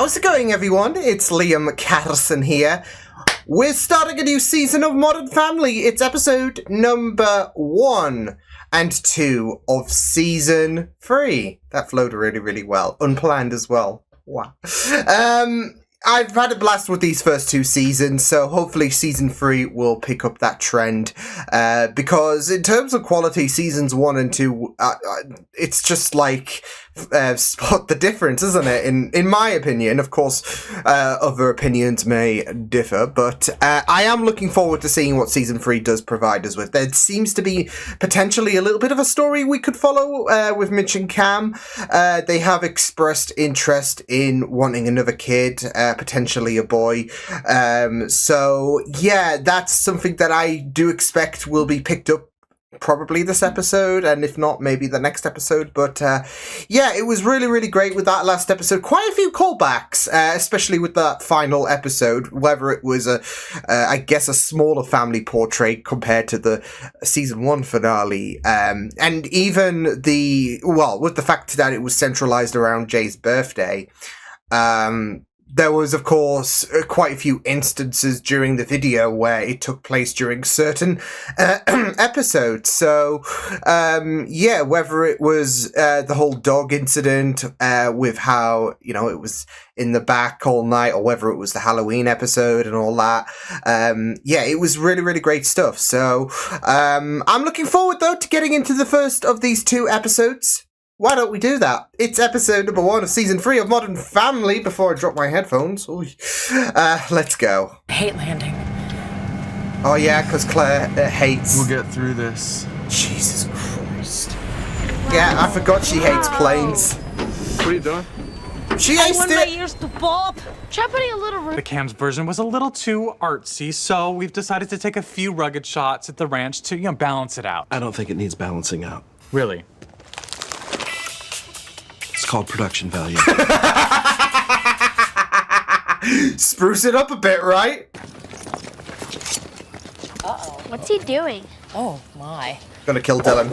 How's it going, everyone? It's Liam Catterson here. We're starting a new season of Modern Family. It's episode number 1 and 2 of season 3. That flowed really, really well. Unplanned as well. Wow. I've had a blast with these first 2 seasons, so hopefully season 3 will pick up that trend. Because in terms of quality, seasons 1 and 2, it's just like spot the difference, isn't it? In my opinion, of course, other opinions may differ, but I am looking forward to seeing what season 3 does provide us with. There seems to be potentially a little bit of a story we could follow with Mitch and Cam. They have expressed interest in wanting another kid, potentially a boy. So yeah, that's something that I do expect will be picked up probably this episode, and if not, maybe the next episode. But yeah, it was really, really great with that last episode. Quite a few callbacks, especially with that final episode, whether it was I guess a smaller family portrait compared to the season 1 finale, and even with the fact that it was centralized around Jay's birthday. There was, of course, quite a few instances during the video where it took place during certain episodes. So, yeah, whether it was the whole dog incident with how, it was in the back all night, or whether it was the Halloween episode and all that. Yeah, it was really, really great stuff. So, I'm looking forward, though, to getting into the first of these 2 episodes. Why don't we do that? It's episode number 1 of season 3 of Modern Family. Before I drop my headphones, let's go. I hate landing. Oh yeah, because Claire hates. We'll get through this. Jesus Christ. Yeah, I forgot she hates planes. What are you doing? She hates I want my ears to pop. Try putting a little room. The Cam's version was a little too artsy, so we've decided to take a few rugged shots at the ranch to, balance it out. I don't think it needs balancing out. Really? It's called production value. Spruce it up a bit, right? Uh-oh. What's he doing? Oh, my. Gonna kill Dylan.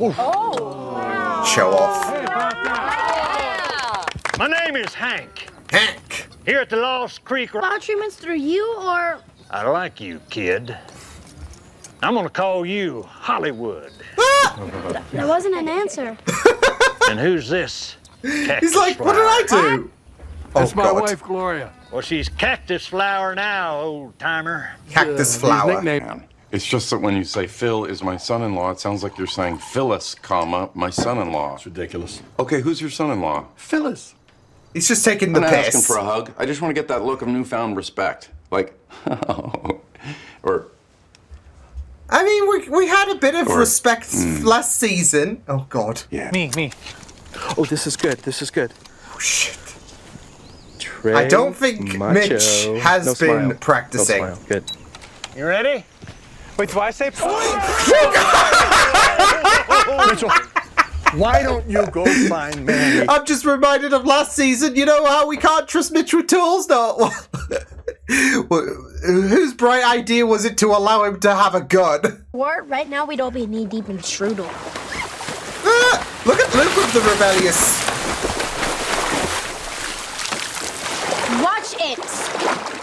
Oh. Wow. Show off. My name is Hank. Hank. Here at the Lost Creek. Bowel treatments through you, or? I like you, kid. I'm gonna call you Hollywood. That wasn't an answer. And who's this? He's like, what did I do? That's my God. wife, Gloria. Well, she's Cactus Flower now, old timer. Cactus Flower. Nickname. It's just that when you say Phil is my son-in-law, it sounds like you're saying Phyllis, my son-in-law. It's ridiculous. Okay, who's your son-in-law? Phyllis. He's just taking the I'm not asking piss. for a hug. I just want to get that look of newfound respect. Like, or... I mean, we had a bit of respect last season. Oh, God. Yeah. Me. Oh, this is good. This is good. Oh, shit. Trey, I don't think macho. Mitch has No been smile. practicing. No smile. Good. You ready? Wait, do I say... Mitchell, why don't you go find Manny? I'm just reminded of last season. You know how we can't trust Mitch with tools? No. Whose bright idea was it to allow him to have a gun? Or right now we'd all be knee deep in strudel. Look at Luke with the rebellious. Watch it.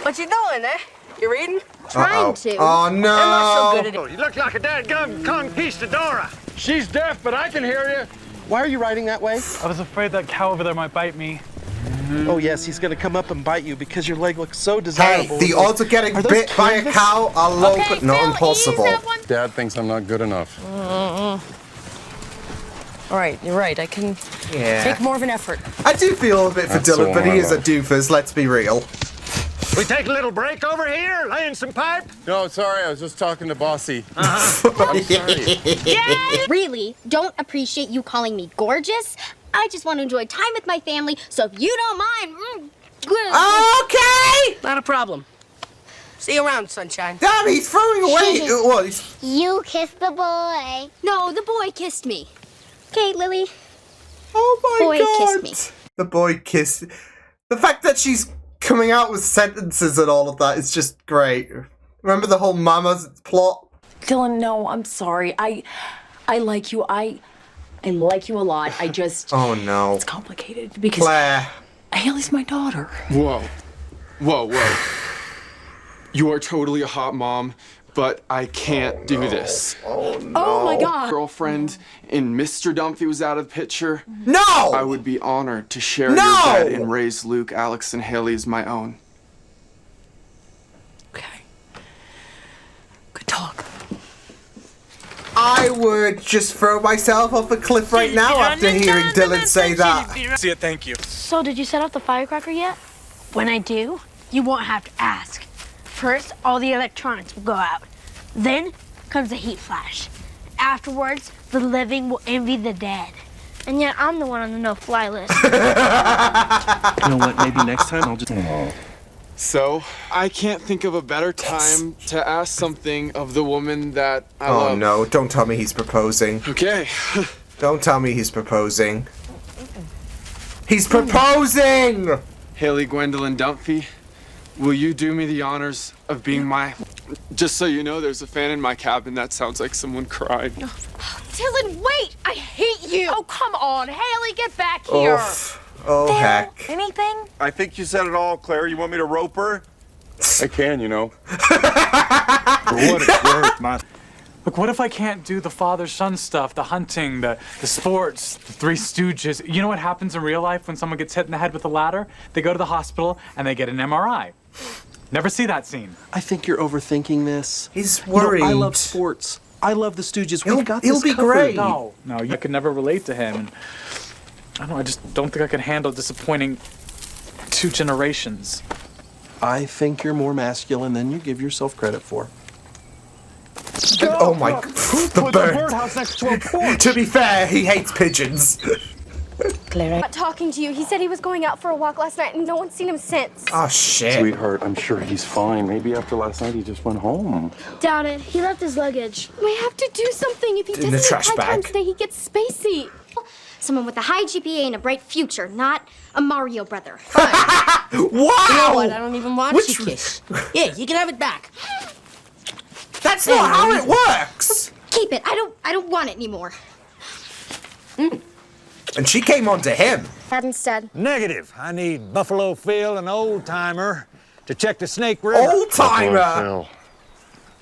What you doing, eh? You reading? Trying to. Oh, I'm not so no. good at it. Oh, you look like a dadgum conquistadora. She's deaf, but I can hear you. Why are you riding that way? I was afraid that cow over there might bite me. Oh, yes, he's going to come up and bite you because your leg looks so Hey, desirable. the odds of getting Are those bit by a canvas? cow are low, Okay, but not Phil, impossible. ease that one. Dad thinks I'm not good enough. All right, you're right. I can Yeah. take more of an effort. I do feel a bit for That's Dylan, the but one he I is a love. doofus, let's be real. We take a little break over here, laying some pipe. No, sorry, I was just talking to Bossy. Really don't appreciate you calling me gorgeous. I just want to enjoy time with my family, so if you don't mind... Okay! Not a problem. See you around, sunshine. Damn, he's throwing away. Well, he's... You kissed the boy. No, the boy kissed me. Okay, Lily. Oh my Boy God. kissed me. The boy kissed. The fact that she's coming out with sentences and all of that is just great. Remember the whole Mama's plot? Dylan, no, I'm sorry. I like you. I like you a lot. I just... Oh no. It's complicated because... Claire. Haley's my daughter. Whoa. Whoa, whoa. You are totally a hot mom, but I can't do this. Oh no. Oh my God. Girlfriend and Mr. Dumphy was out of the picture. No! I would be honored to share No! your bed and raise Luke, Alex, and Haley as my own. Okay. Good talk. I would just throw myself off a cliff right now after hearing Dylan say that. See it, thank you. So did you set off the firecracker yet? When I do, you won't have to ask. First, all the electronics will go out. Then comes the heat flash. Afterwards, the living will envy the dead. And yet I'm the one on the no-fly list. You know what? Maybe next time I'll just... So, I can't think of a better time to ask something of the woman that I love. Oh no, don't tell me he's proposing. Okay. Don't tell me he's proposing. He's proposing! Haley Gwendolyn Dumphy, will you do me the honors of being my... Just so you know, there's a fan in my cabin that sounds like someone cried. Dylan, wait! I hate you! Oh, come on, Haley, get back here. Oof. Oh, heck. Anything? I think you said it all, Claire. You want me to rope her? I can, you know. For what it's worth, my... Look, what if I can't do the father-son stuff, the hunting, the sports, the Three Stooges? You know what happens in real life when someone gets hit in the head with a ladder? They go to the hospital and they get an MRI. Never see that scene. I think you're overthinking this. He's You know, worried. I love sports. I love the Stooges. We've got he'll this be covered. great. No, I could never relate to him. And I don't know, I just don't think I could handle disappointing 2 generations. I think you're more masculine than you give yourself credit for. Oh my... The bird. birdhouse next to a porch. To be fair, he hates pigeons. Not talking to you. He said he was going out for a walk last night and no one's seen him since. Oh shit. Sweetheart, I'm sure he's fine. Maybe after last night he just went home. Doubt it. He left his luggage. We have to do something. If he In the doesn't trash apply time bag. today, he gets spacey. Someone with a high GPA and a bright future, not a Mario brother. Wow! You know what? I don't even want Which- you kiss. Yeah, you can have it back. That's not how it works! Keep it. I don't want it anymore. And she came on to him. That instead. Negative. I need Buffalo Phil, an old timer, to check the Snake River. Old timer! Phil,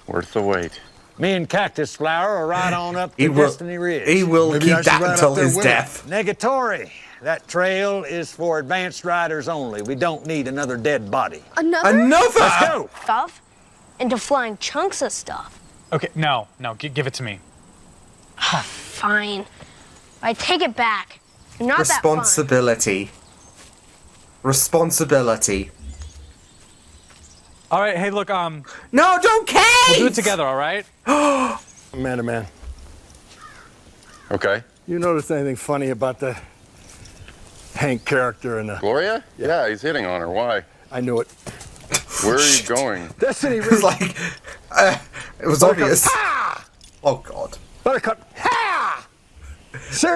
worth the wait. Me and Cactus Flower are right on up He to will, Destiny Ridge. he will Maybe I keep should that ride until up there his with him. death. Negatory. That trail is for advanced riders only. We don't need another dead body. Another? Another! Let's go. Stuff into flying chunks of stuff. Okay, no, give it to me. Fine. I take it back. You're not that fun. Responsibility. Responsibility. All right, hey, look, No, don't cave! we'll do it together, all right? Amanda, man. Okay. You notice anything funny about the Hank character in the... Gloria? Yeah, he's hitting on her. Why? I knew it. Where are you going? Destiny It was like... it was obvious. Ha! Oh, God. Buttercup. Ha! Sir.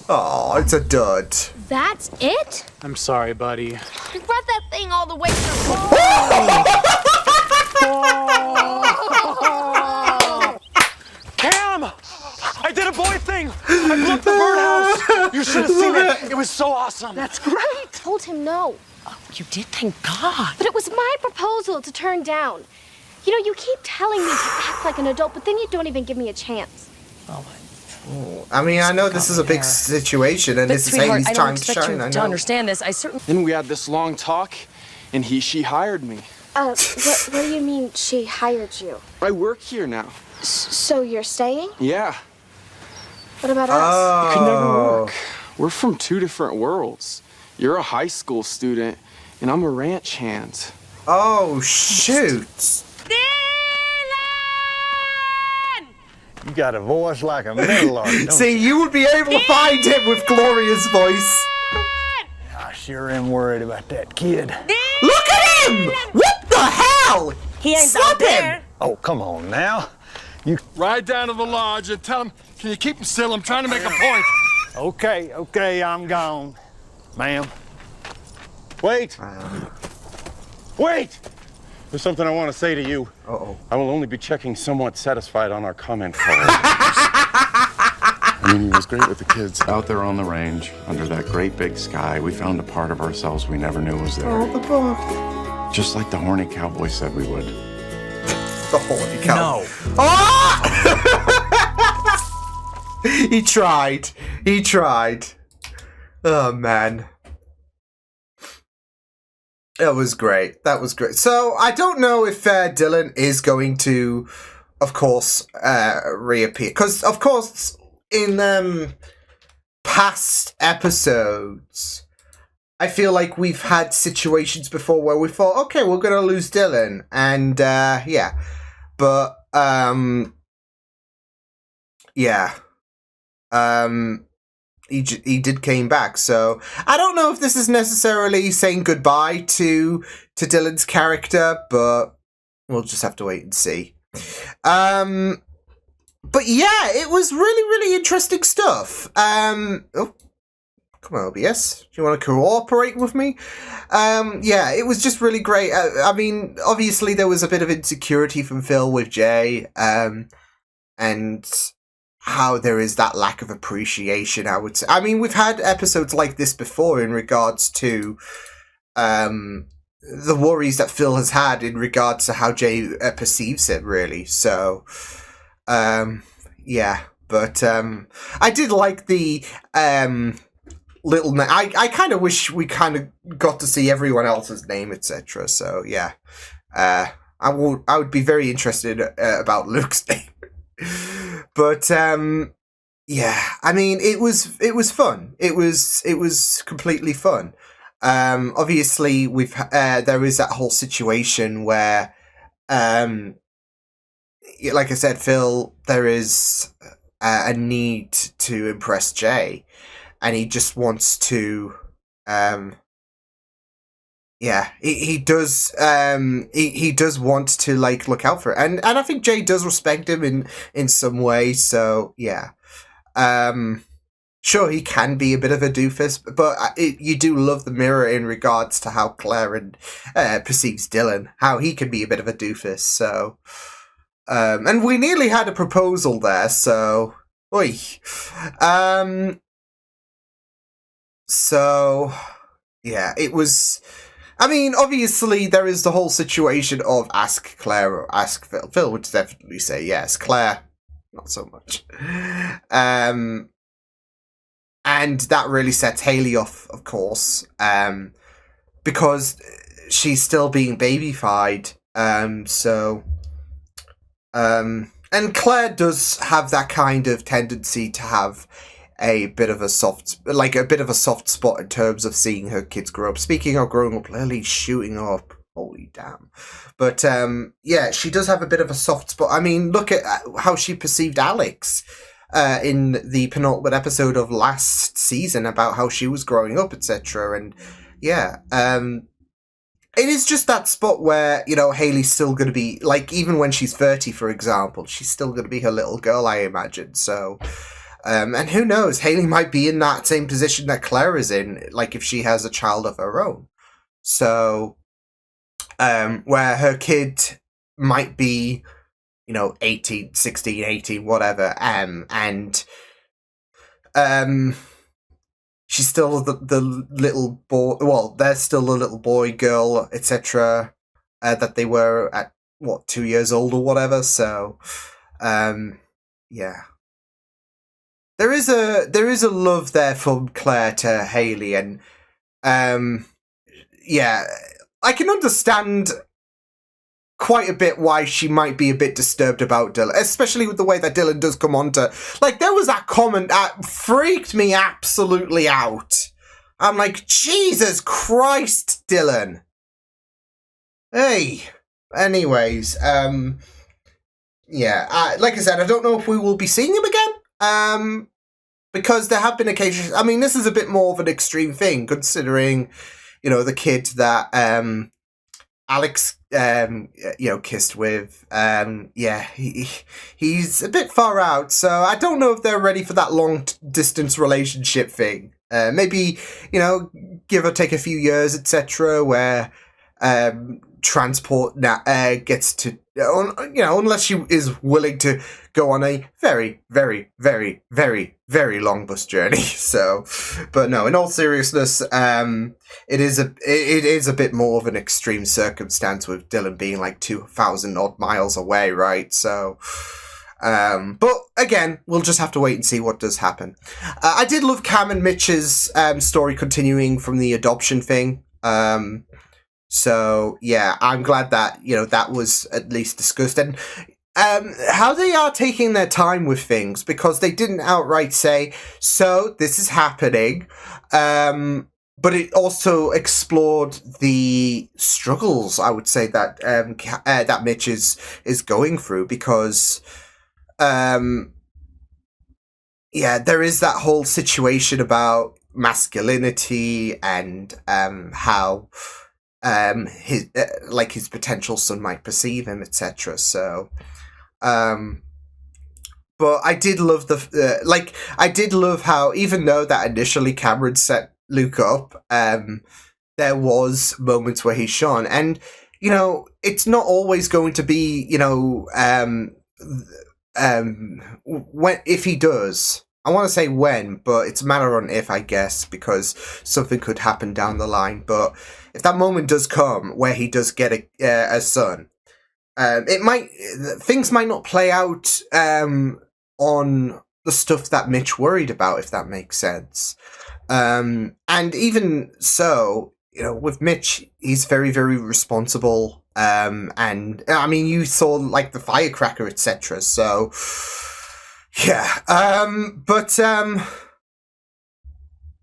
Oh, it's a dud. That's it? I'm sorry, buddy. I brought that thing all the way to the Cam! I did a boy thing! I blew up the birdhouse! You should have seen it! It was so awesome! That's great. I told him no. You did, thank God. But it was my proposal to turn down. You know, you keep telling me to act like an adult, but then you don't even give me a chance. I mean, I know this is a big situation, and But this is sweetheart, Haley's I don't trying to expect shine, you I to know. understand this. I certainly... Then we had this long talk, and she hired me. What do you mean she hired you? I work here now. So you're staying? Yeah. What about us? It could never work. We're from 2 different worlds. You're a high school student, and I'm a ranch hand. Oh, shoot. You got a voice like a metal artist, don't See, you would be able to find him with Gloria's voice. I sure am worried about that kid. Look at him! What the hell? He ain't Slap out there. him! Oh, come on now. You Ride down to the lodge and tell him, can you keep him still? I'm trying to make a point. Okay, I'm gone. Ma'am. Wait. Wait! There's something I want to say to you. Uh-oh. I will only be checking somewhat satisfied on our comment card. And mean, he was great with the kids. Out there on the range, under that great big sky, we found a part of ourselves we never knew was there. Oh, the book. Just like the horny cowboy said we would. The horny cowboy. No. Oh! He tried. Oh, man. That was great. So, I don't know if Dylan is going to, of course, reappear. Because, of course, in past episodes, I feel like we've had situations before where we thought, okay, we're going to lose Dylan. And, yeah. But, yeah. He did came back, so I don't know if this is necessarily saying goodbye to Dylan's character, but we'll just have to wait and see. But yeah, it was really, really interesting stuff. Oh, come on, OBS. Do you want to cooperate with me? Yeah, it was just really great. I mean, obviously there was a bit of insecurity from Phil with Jay, and how there is that lack of appreciation, I would say. I mean, we've had episodes like this before in regards to the worries that Phil has had in regards to how Jay perceives it, really. So, yeah. But I did like the little... I kind of wish we kind of got to see everyone else's name, etc. So, yeah. I would be very interested about Luke's name. But yeah, I mean, it was fun. It was completely fun. Obviously, there is that whole situation where, like I said, Phil, there is a need to impress Jay, and he just wants to. Yeah, he does. He does want to like look out for it, and I think Jay does respect him in some way. So yeah, sure he can be a bit of a doofus, but you do love the mirror in regards to how Claire perceives Dylan, how he can be a bit of a doofus. So, and we nearly had a proposal there. So, oi, so yeah, it was. I mean, obviously, there is the whole situation of ask Claire or ask Phil. Phil would definitely say yes. Claire, not so much. And that really sets Haley off, of course, because she's still being babyfied. And Claire does have that kind of tendency to have a bit of a soft spot in terms of seeing her kids grow up. Speaking of growing up, Lily's shooting up. Holy damn. But, yeah, she does have a bit of a soft spot. I mean, look at how she perceived Alex in the penultimate episode of last season about how she was growing up, etc. And, yeah, it is just that spot where, you know, Haley's still going to be, like, even when she's 30, for example, she's still going to be her little girl, I imagine. So... and who knows, Haley might be in that same position that Claire is in, like if she has a child of her own. So, where her kid might be, you know, 18, 16, 18, whatever, and she's still the little boy, well, they're still a little boy, girl, etc., that they were at, 2 years old or whatever, so, yeah. There is a love there from Claire to Haley, and yeah, I can understand quite a bit why she might be a bit disturbed about Dylan, especially with the way that Dylan does come on to, like, there was that comment that freaked me absolutely out. I'm like, Jesus Christ, Dylan. Hey, anyways, yeah, like I said, I don't know if we will be seeing him again. Because there have been occasions, I mean, this is a bit more of an extreme thing, considering, you know, the kid that, Alex, you know, kissed with, yeah, he's a bit far out, so I don't know if they're ready for that long-distance relationship thing. Maybe, you know, give or take a few years, etc., where, transport gets to, unless she is willing to go on a very, very, very, very, very long bus journey. So, but no, in all seriousness, it is a bit more of an extreme circumstance with Dylan being like 2,000 odd miles away, right? So, but again, we'll just have to wait and see what does happen. I did love Cam and Mitch's story continuing from the adoption thing. So yeah, I'm glad that, that was at least discussed, and how they are taking their time with things, because they didn't outright say, so this is happening, but it also explored the struggles, I would say, that that Mitch is going through, because there is that whole situation about masculinity and how his potential son might perceive him, etc. So, but I did love I did love how, even though that initially Cameron set Luke up, there was moments where he shone, and it's not always going to be when, if he does. I want to say when, but it's a matter on if, I guess, because something could happen down the line. But if that moment does come where he does get a son, things might not play out on the stuff that Mitch worried about, if that makes sense. And even so, with Mitch, he's very, very responsible. And I mean, you saw like the firecracker, etc. So. Yeah,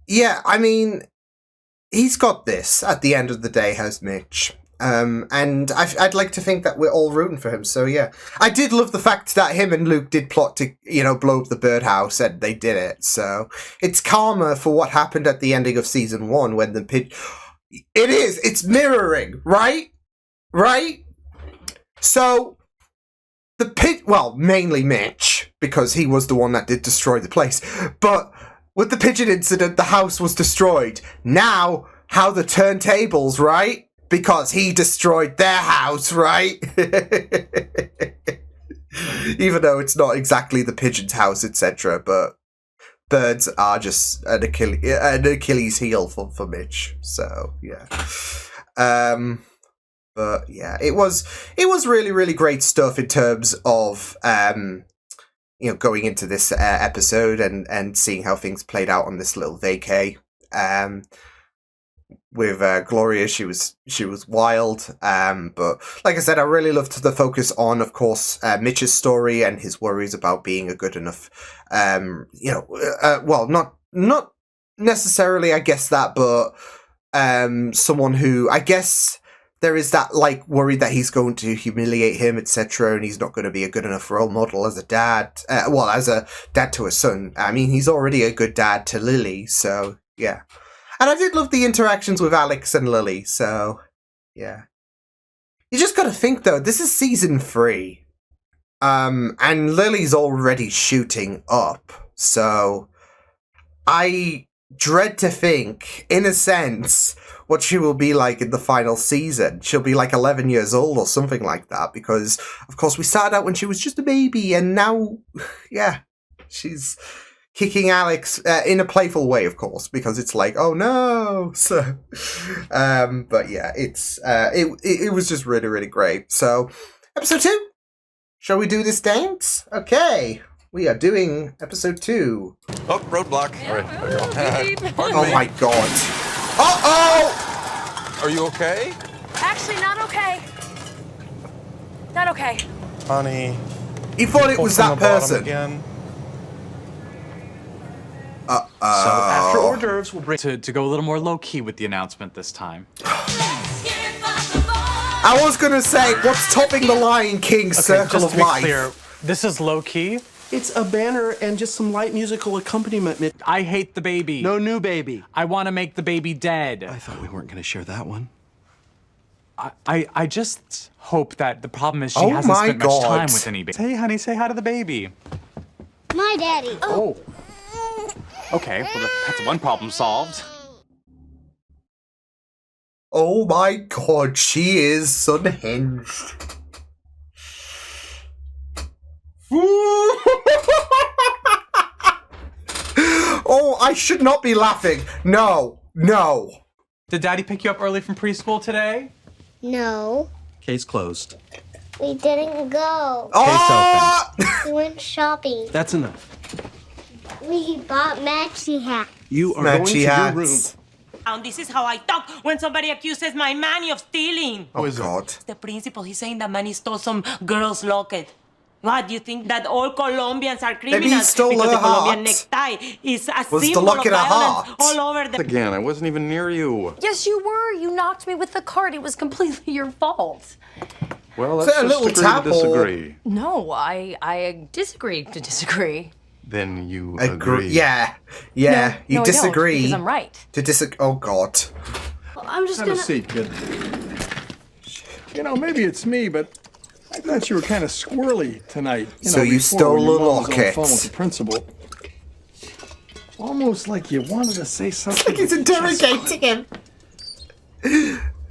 yeah, I mean, he's got this at the end of the day, has Mitch. And I'd like to think that we're all rooting for him, so yeah. I did love the fact that him and Luke did plot to, blow up the birdhouse, and they did it, so it's karma for what happened at the ending of season 1 when the it's mirroring, right? Right? So, mainly Mitch, because he was the one that did destroy the place. But with the pigeon incident, the house was destroyed. Now, how the turntables, right? Because he destroyed their house, right? Even though it's not exactly the pigeon's house, etc. But birds are just an Achilles heel for Mitch. So, yeah. But yeah, it was really, really great stuff in terms of going into this episode and seeing how things played out on this little vacay. With Gloria, she was wild. But like I said, I really loved the focus on, of course, Mitch's story and his worries about being a good enough, not necessarily, I guess that, but someone who, I guess. There is that, worry that he's going to humiliate him, etc., and he's not going to be a good enough role model as a dad. As a dad to a son. I mean, he's already a good dad to Lily, so, yeah. And I did love the interactions with Alex and Lily, so, yeah. You just gotta think, though, this is season 3. And Lily's already shooting up, so I dread to think, in a sense, what she will be like in the final season. She'll be like 11 years old or something like that, because, of course, we started out when she was just a baby, and now, yeah, she's kicking Alex in a playful way, of course, because it's like, oh no! So, but yeah, it was just really, really great. So, episode 2. Shall we do this dance? Okay. We are doing episode 2. Oh, roadblock. All right. Oh my god. Uh-oh! Are you okay? Actually, not okay. Not okay. Honey. He thought it was that person. Again. So after hors d'oeuvres, we'll bring to go a little more low-key with the announcement this time. I was gonna say, what's topping the Lion King Circle of Life? Clear, this is low-key. It's a banner and just some light musical accompaniment. I hate the baby. No new baby. I want to make the baby dead. I thought we weren't going to share that one. I just hope that the problem is she hasn't spent much time with any baby. Hey, honey, say hi to the baby. My daddy. Oh. Okay, well, that's one problem solved. Oh my god, she is unhinged. Oh, I should not be laughing. No, no. Did Daddy pick you up early from preschool today? No, Case closed. we didn't go. Oh! We went shopping. That's enough. We bought matchy hats. You are going to Matchy your room. hats. And this is how I talk when somebody accuses my manny of stealing. Oh god. The principal, he's saying that manny stole some girl's locket. What, do you think that all Colombians are criminals? Maybe he stole because her the Colombian heart. necktie is a Was the symbol locket of a violence heart? all over the... Again, I wasn't even near you. Yes, you were. You knocked me with the cart. It was completely your fault. Well, Is let's that a just little agree tap to or- disagree. No, I disagree to disagree. Then you Agree. agree. Yeah. No, You no, I don't, disagree. because I'm right. To disagree. Oh god. I'm just Have a gonna. seat, kid. You know, maybe it's me, but I thought you were kind of squirrely tonight. So know, you before stole when your a mom was on the locket. phone with the principal. Almost like you wanted to say something. Like he's interrogating him.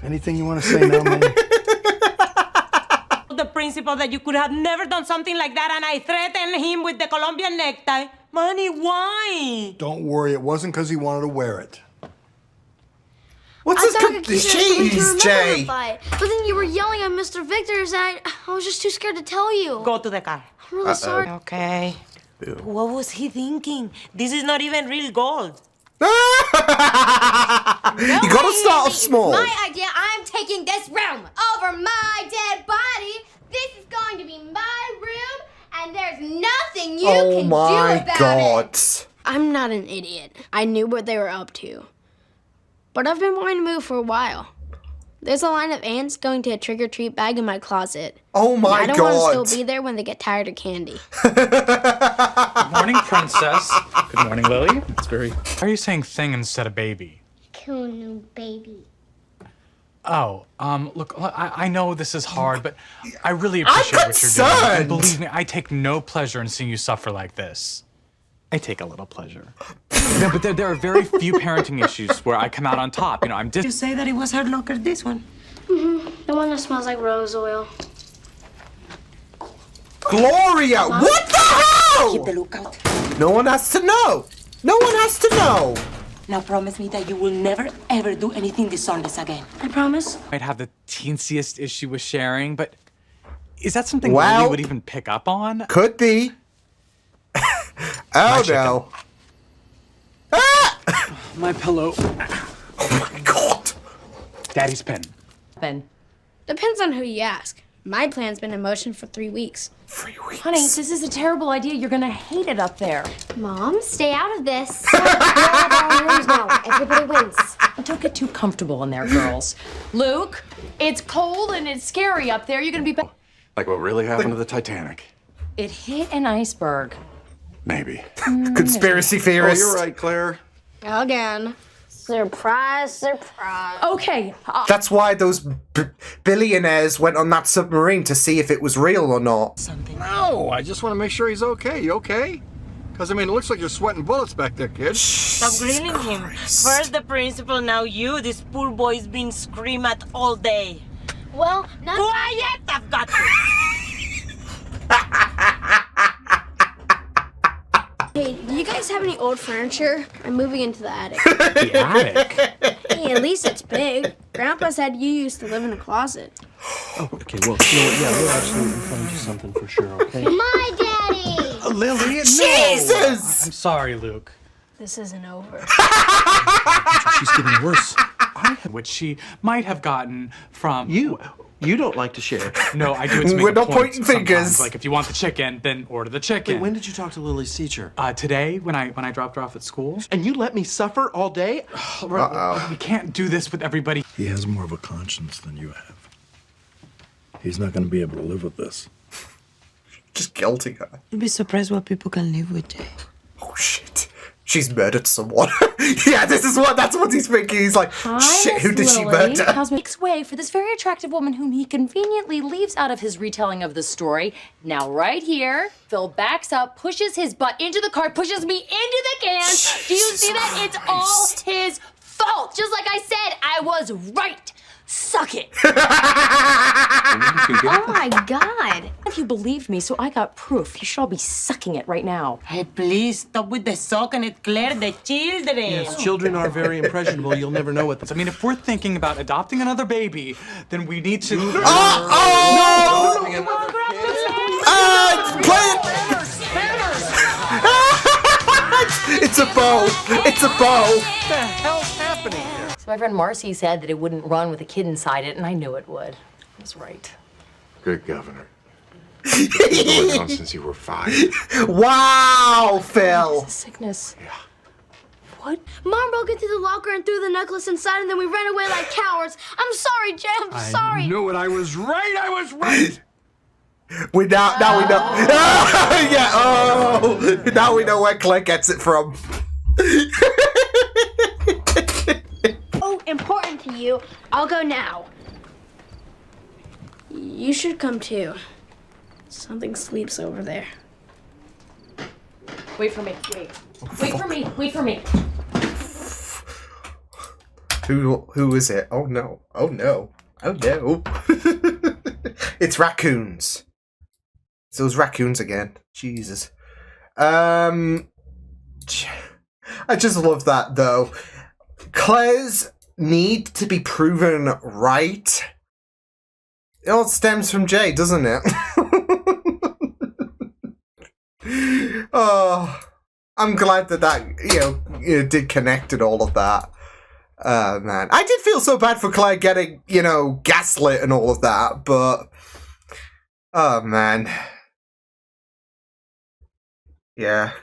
Anything you want to say now, man? The principal that you could have never done something like that, and I threatened him with the Colombian necktie. Manny, why? Don't worry, it wasn't because he wanted to wear it. What's I this? thought I could keep it so we can Jeez, remember Jay. the fight. But then you were yelling at Mr. Victor's, and I was just too scared to tell you. Go to the car. I'm really sorry. Okay. What was he thinking? This is not even real gold. You gotta start off small. My idea, I'm taking this room over my dead body. This is going to be my room, and there's nothing you Oh can do my about god. it. I'm not an idiot. I knew what they were up to. But I've been wanting to move for a while. There's a line of ants going to a trick-or-treat bag in my closet. Oh my I don't god. want to still be there when they get tired of candy. Good morning, princess. Good morning, Lily. It's very... Why are you saying thing instead of baby? Cool new baby. Oh, look, I know this is hard, but I really appreciate what you're doing. concerned. And believe me, I take no pleasure in seeing you suffer like this. I take a little pleasure. No, but there are very few parenting issues where I come out on top. You know, I'm You say that it was her locker, this one. The one that smells like rose oil. Gloria, what the hell? Keep the lookout. No one has to know. No one has to know. Now promise me that you will never, ever do anything dishonest again. I promise. might have the teensiest issue with sharing, but is that something Well- Lily would even pick up on? Could be. Oh no. My pillow. Oh my god. Daddy's pen. Ben. Depends on who you ask. My plan's been in motion for 3 weeks. 3 weeks. Honey, this is a terrible idea. You're gonna hate it up there. Mom, stay out of this. Everybody wins. Don't get too comfortable in there, girls. Luke, it's cold and it's scary up there. You're gonna be back. Like what really happened to the Titanic? It hit an iceberg. Maybe. Conspiracy Oh, theorist. you're right, Claire. Again. Surprise, surprise. Okay. That's why those billionaires went on that submarine to see if it was real or not. No, I just want to make sure he's okay. You okay? Because, I mean, it looks like you're sweating bullets back there, kid. Stop grilling him. First the principal, now you. This poor boy's been screamed at all day. Well, not Quiet! I've got you. Hey, do you guys have any old furniture? I'm moving into the attic. The attic. Hey, at least it's big. Grandpa said you used to live in a closet. Okay, well, you know what? Yeah, we'll absolutely find you something for sure, okay? my daddy. Lily, no. Jesus! I'm sorry, Luke. This isn't over. She's getting worse. Which she might have gotten from You don't like to share. No, I do it to make We're a not point pointing sometimes. fingers. Like if you want the chicken, then order the chicken. Wait, when did you talk to Lily's teacher? Today when I dropped her off at school. And you let me suffer all day? We can't do this with everybody. He has more of a conscience than you have. He's not going to be able to live with this. Just guilting her. You'd be surprised what people can live with, Jay. Oh shit. She's murdered someone. Yeah, that's what he's thinking. He's like, shit, who did she murder? Makes way for this very attractive woman whom he conveniently leaves out of his retelling of the story. Now, right here, Phil backs up, pushes his butt into the car, pushes me into the can. Do you see that? It's all his fault. Just like I said, I was right. Suck it. Oh my God. If you believed me, so I got proof. You should all be sucking it right now. Hey, please stop with the sucking it, Claire. The children. Yes, children are very impressionable. You'll never know what. I mean, if we're thinking about adopting another baby, then we need to. It's a bow. It's a bow. What the hell's happening here? So my friend Marcy said that it wouldn't run with a kid inside it, and I knew it would. I was right. Good governor. It's been going on since you were 5. Wow, Phil. It's a sickness. Yeah. What? Mom broke into the locker and threw the necklace inside, and then we ran away like cowards. I'm sorry, Jay. I'm sorry. I knew it. I was right. I was right. Now we know. Yeah. Oh, now we know where Claire gets it from. Oh, important to you. I'll go now. You should come too. Something sleeps over there. Wait for me. Wait. Wait for me. Wait for me. Who is it? Oh no. Oh no. Oh no. It's raccoons. It's those raccoons again. Jesus. I just love that though. Claire's need to be proven right. It all stems from Jay, doesn't it? Oh, I'm glad that did connect and all of that. Man, I did feel so bad for Claire getting, gaslit and all of that, but oh man. Yeah.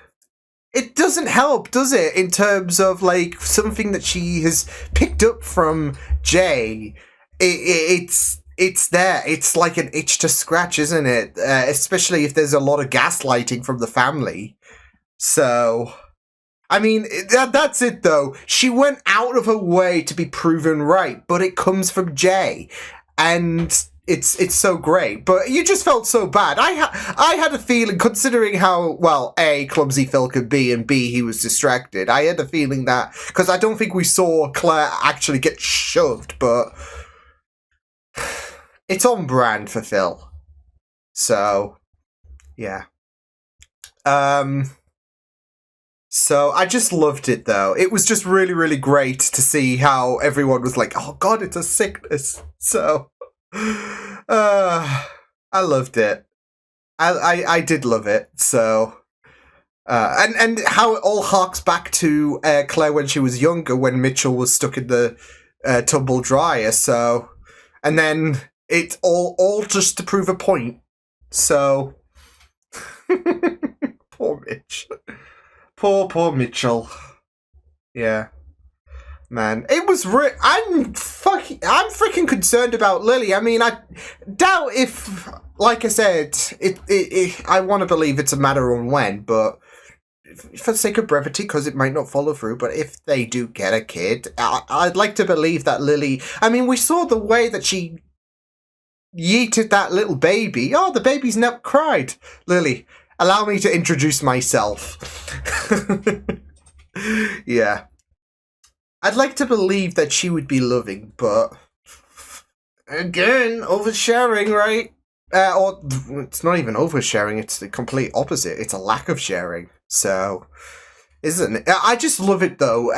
It doesn't help, does it, in terms of, like, something that she has picked up from Jay. It's there. It's like an itch to scratch, isn't it? Especially if there's a lot of gaslighting from the family. So, I mean, that's it, though. She went out of her way to be proven right, but it comes from Jay. And it's so great, but you just felt so bad. I had a feeling, considering how, well, A, clumsy Phil could be, and B, he was distracted. I had a feeling that, because I don't think we saw Claire actually get shoved, but it's on brand for Phil. So, yeah. So I just loved it, though. It was just really, really great to see how everyone was like, oh god, it's a sickness. So I loved it. I did love it. So and how it all harks back to Claire when she was younger, when Mitchell was stuck in the tumble dryer. So, and then it's all just to prove a point. So poor Mitch. Poor Mitchell. Yeah. Man, it was I'm freaking concerned about Lily. I mean, I doubt if, like I said, I want to believe it's a matter on when, but for the sake of brevity, because it might not follow through, but if they do get a kid, I'd like to believe that Lily, I mean, we saw the way that she yeeted that little baby. Oh, the baby's not cried. Lily, allow me to introduce myself. Yeah. I'd like to believe that she would be loving, but again, oversharing, right? Or it's not even oversharing, it's the complete opposite. It's a lack of sharing. So, isn't it? I just love it though.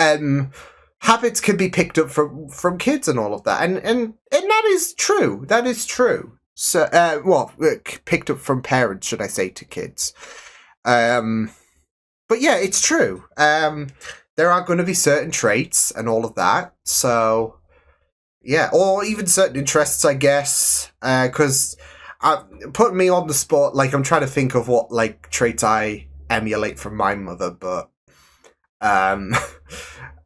Habits can be picked up from kids and all of that. And that is true. That is true. So, picked up from parents, should I say, to kids. But yeah, it's true. There are going to be certain traits and all of that. So, yeah, or even certain interests, I guess. Because putting me on the spot, like, I'm trying to think of what, like, traits I emulate from my mother, but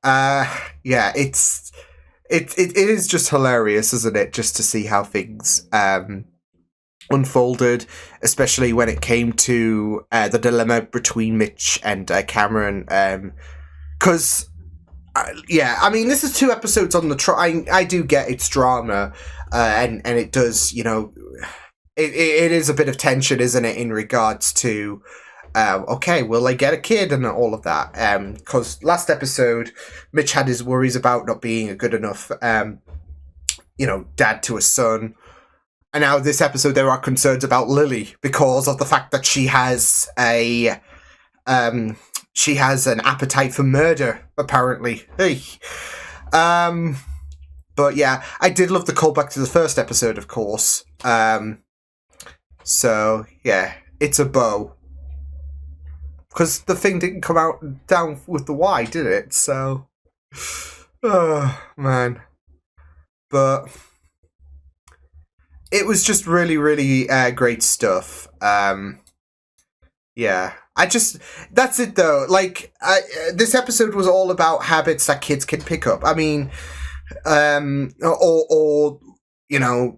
yeah, it is just hilarious, isn't it? Just to see how things unfolded, especially when it came to the dilemma between Mitch and Cameron. Because, yeah, I mean, this is 2 episodes on the I do get it's drama, and it does, it is a bit of tension, isn't it, in regards to okay, will they get a kid and all of that? Because last episode, Mitch had his worries about not being a good enough, dad to a son. And now this episode, there are concerns about Lily because of the fact that she has an appetite for murder, apparently. Hey. But yeah, I did love the callback to the first episode, of course. So yeah, it's a bow. Because the thing didn't come out down with the Y, did it? So, oh man. But it was just really, really great stuff. Yeah. That's it though. Like, this episode was all about habits that kids can pick up. I mean, or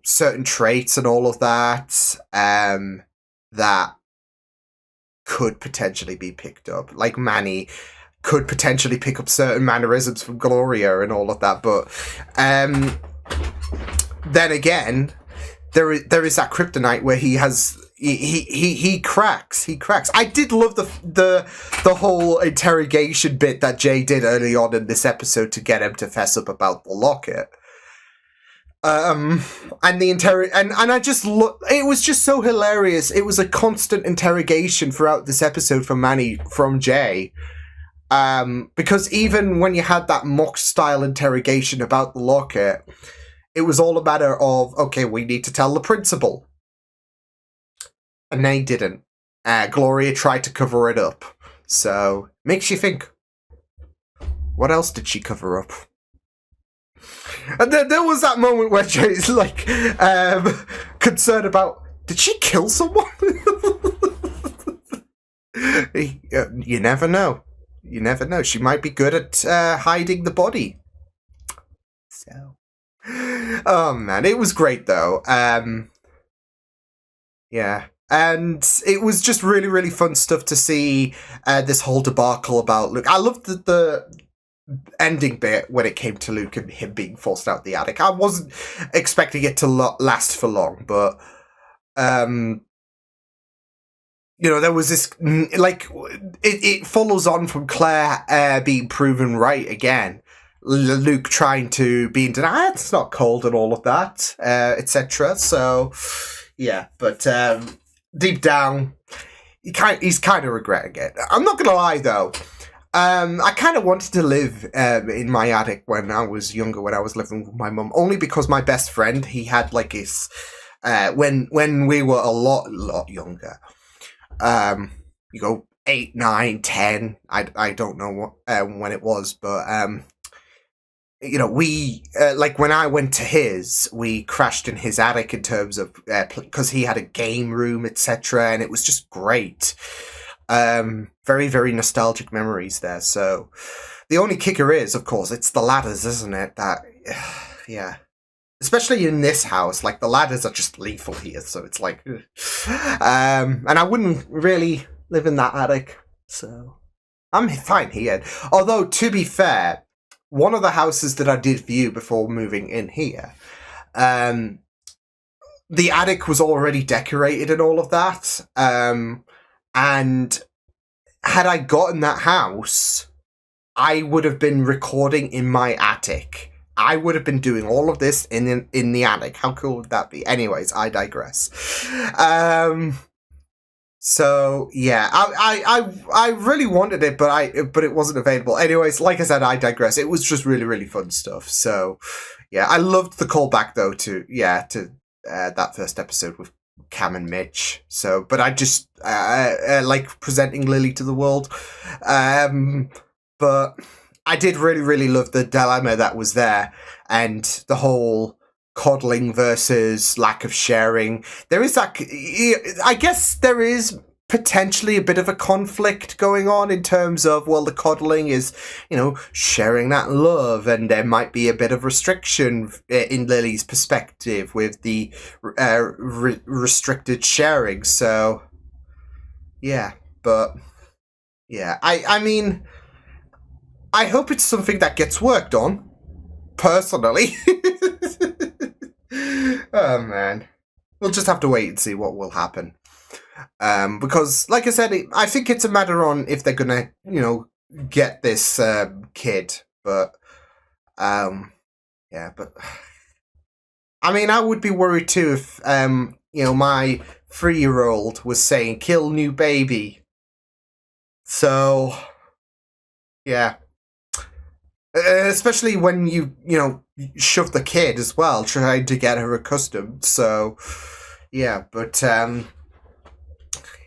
certain traits and all of that, that could potentially be picked up. Like Manny could potentially pick up certain mannerisms from Gloria and all of that. But, then again, there is that kryptonite where he has he cracks. I did love the whole interrogation bit that Jay did early on in this episode to get him to fess up about the locket. And the and I just it was just so hilarious. It was a constant interrogation throughout this episode from Manny from Jay. Because even when you had that mock style interrogation about the locket, it was all a matter of, okay, we need to tell the principal. And they didn't. Gloria tried to cover it up. So, makes you think, what else did she cover up? And then there was that moment where Jay's like, concerned about, did she kill someone? You never know. You never know. She might be good at hiding the body. So, oh man, it was great though. Yeah. And it was just really, really fun stuff to see this whole debacle about Luke. I loved the ending bit when it came to Luke and him being forced out the attic. I wasn't expecting it to last for long, but there was this, like, it follows on from Claire being proven right again. Luke trying to be in denial, it's not cold and all of that, etc. So, yeah, but deep down, he's kind of regretting it. I'm not going to lie, though. I kind of wanted to live in my attic when I was younger, when I was living with my mum, only because my best friend, he had like his, when we were a lot younger, 8, 9, 10, I don't know what, when it was, but, we, like when I went to his, we crashed in his attic in terms of, because he had a game room, etc., and it was just great. Very, very nostalgic memories there. So the only kicker is, of course, it's the ladders, isn't it? That, yeah. Especially in this house, like the ladders are just lethal here. So it's like, and I wouldn't really live in that attic. So I'm fine here. Although, to be fair, one of the houses that I did view before moving in here, the attic was already decorated and all of that. And had I gotten that house, I would have been recording in my attic. I would have been doing all of this in the attic. How cool would that be? Anyways, I digress. So yeah, I really wanted it, but it wasn't available. Anyways, like I said, I digress. It was just really, really fun stuff. So yeah, I loved the callback though to that first episode with Cam and Mitch. So, but I just like presenting Lily to the world. But I did really, really love the dilemma that was there and the whole coddling versus lack of sharing. There is that, I guess there is potentially a bit of a conflict going on in terms of, well, the coddling is, sharing that love, and there might be a bit of restriction in Lily's perspective with the restricted sharing. So, yeah, but yeah, I mean, I hope it's something that gets worked on, personally. Oh, man. we'll just have to wait and see what will happen. Because, like I said, I think it's a matter on if they're gonna, you know, get this kid. But, yeah, but I mean, I would be worried too if, you know, my 3-year-old was saying, "Kill new baby." So, yeah. Especially when you know, shove the kid as well, trying to get her accustomed. So, yeah, but,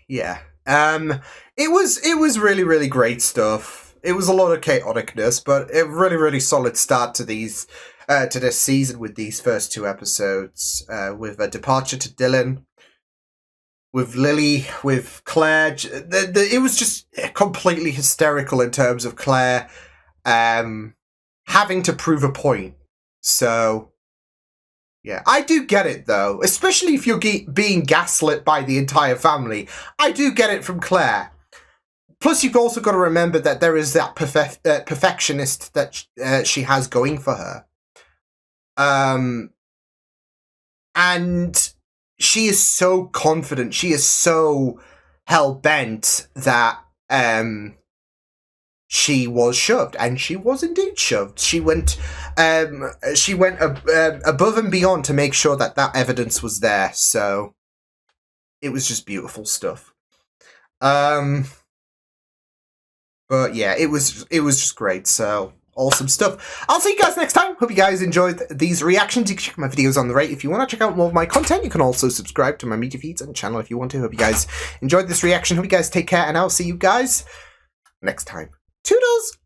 yeah. It was really, really great stuff. It was a lot of chaoticness, but a really, really solid start to these, to this season with these first 2 episodes, with a departure to Dylan, with Lily, with Claire. It was just completely hysterical in terms of Claire, having to prove a point. So, yeah, I do get it though, especially if you're being gaslit by the entire family. I do get it from Claire. Plus, you've also got to remember that there is that perfectionist that she has going for her. And she is so confident, she is so hell-bent that she was shoved, and she was indeed shoved. She went above and beyond to make sure that that evidence was there. So it was just beautiful stuff. But yeah, it was just great. So awesome stuff. I'll see you guys next time. Hope you guys enjoyed these reactions. You can check my videos on the right if you want to check out more of my content. You can also subscribe to my media feeds and channel if you want to. Hope you guys enjoyed this reaction. Hope you guys take care, and I'll see you guys next time. Toodles!